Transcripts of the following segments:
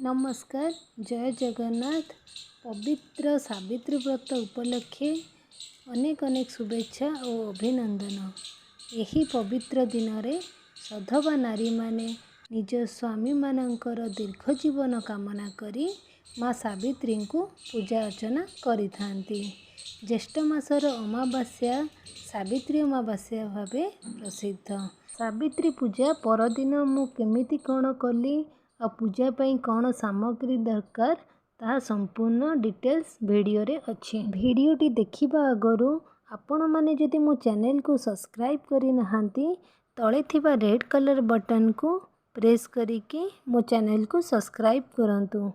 नमस्कार। जय जगन्नाथ। पवित्र सावित्री व्रत उपलक्षे अनेक अनेक शुभेच्छा और अभिनंदन। यही पवित्र दिन रे सधवा नारी माने निज स्वामी मानकर दीर्घ जीवन कामना करी माँ सावित्री को पूजा अर्चना करिथांती। ज्येष्ठ मासर अमावास्या सावित्री अमावास्या भावे प्रसिद्ध। सावित्री पूजा परदिन मु केमिति कौन कली आ पूजा पाई कौन सामग्री दरकार ता संपूर्ण डिटेल्स वीडियो रे अच्छी। वीडियोटी देखिबा आगरू आपण माने जदि मो चैनल को सब्सक्राइब करि नहांती तळे थिबा रेड कलर बटन को प्रेस करिके मो चैनल को सब्सक्राइब करंतु।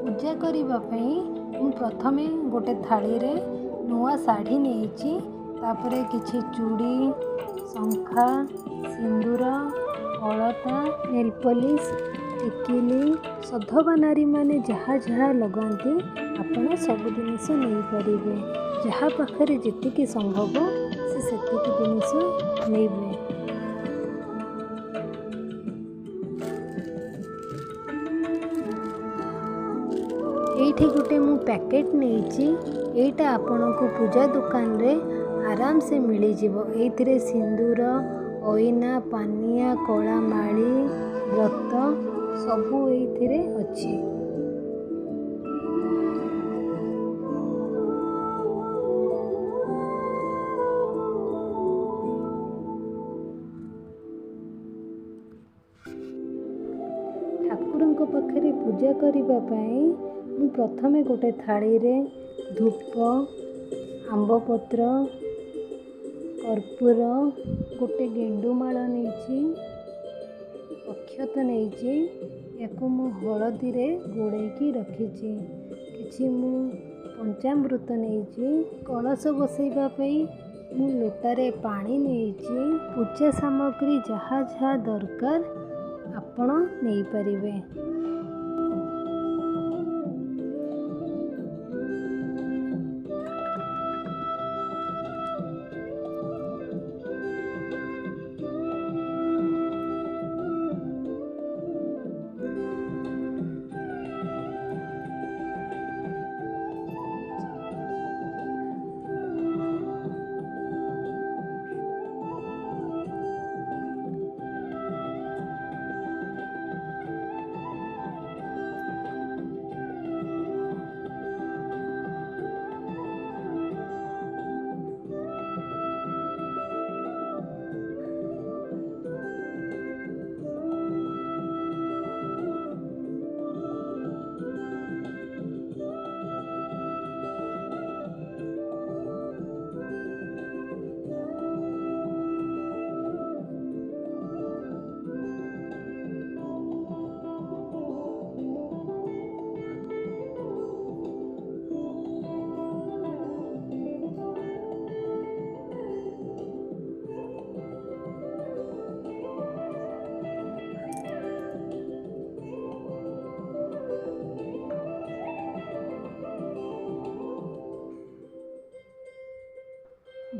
पूजा करने प्रथमे गोटे थाली रे नुआ साड़ी नहीं तापरे किछि चूड़ी शंखा सिंदूर अलता नेलपॉलिश टिकिली सधवा नारी माने जहाँ जहाँ लगाती आपण सब जिनस नहीं पारे जहाँ पाखे जीक संभव से ସେତିକି ଜିନିଷ ନେବେ। ଏଇଠି ଗୋଟେ ମୁଁ ପ୍ୟାକେଟ୍ ନେଇଛି। ଏଇଟା ଆପଣଙ୍କୁ ପୂଜା ଦୋକାନରେ ଆରାମସେ ମିଳିଯିବ। ଏଇଥିରେ ସିନ୍ଦୁର, ଅଇନା, ପାନିଆ, କଳା ମାଳି, ବ୍ରତ ସବୁ ଏଇଥିରେ ଅଛି। ଠାକୁରଙ୍କ ପାଖରେ ପୂଜା କରିବା ପାଇଁ ମୁଁ ପ୍ରଥମେ ଗୋଟେ ଥାଳିରେ ଧୂପ, ଆମ୍ବପତ୍ର, କର୍ପୂର, ଗୋଟେ ଗେଣ୍ଡୁମାଳ ନେଇଛି, ଅକ୍ଷତ ନେଇଛି। ୟାକୁ ମୁଁ ହଳଦୀରେ ଗୋଳେଇକି ରଖିଛି। କିଛି ମୁଁ ପଞ୍ଚାମୃତ ନେଇଛି। କଳସ ବସାଇବା ପାଇଁ ମୁଁ ଲୋଟାରେ ପାଣି ନେଇଛି। ପୂଜା ସାମଗ୍ରୀ ଯାହା ଯାହା ଦରକାର ଆପଣ ନେଇପାରିବେ।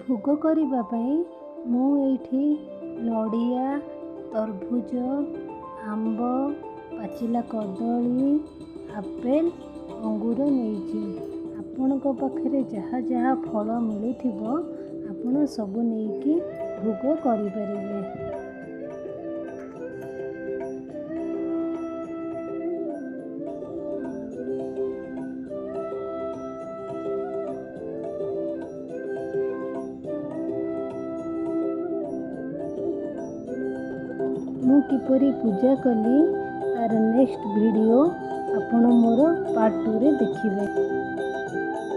ଭୋଗ କରିବା ପାଇଁ ମୁଁ ଏଇଠି ନଡ଼ିଆ, ତରଭୁଜ, ଆମ୍ବ, ପାଚିଲା କଦଳୀ, ଆପେଲ୍, ଅଙ୍ଗୁର ନେଇଛି। ଆପଣଙ୍କ ପାଖରେ ଯାହା ଯାହା ଫଳ ମିଳୁଥିବ ଆପଣ ସବୁ ନେଇକି ଭୋଗ କରିପାରିବେ। ମୁଁ କିପରି ପୂଜା କଲି ତାର ନେକ୍ସଟ ଭିଡ଼ିଓ ଆପଣ ମୋର ପାର୍ଟ 2ରେ ଦେଖିବେ।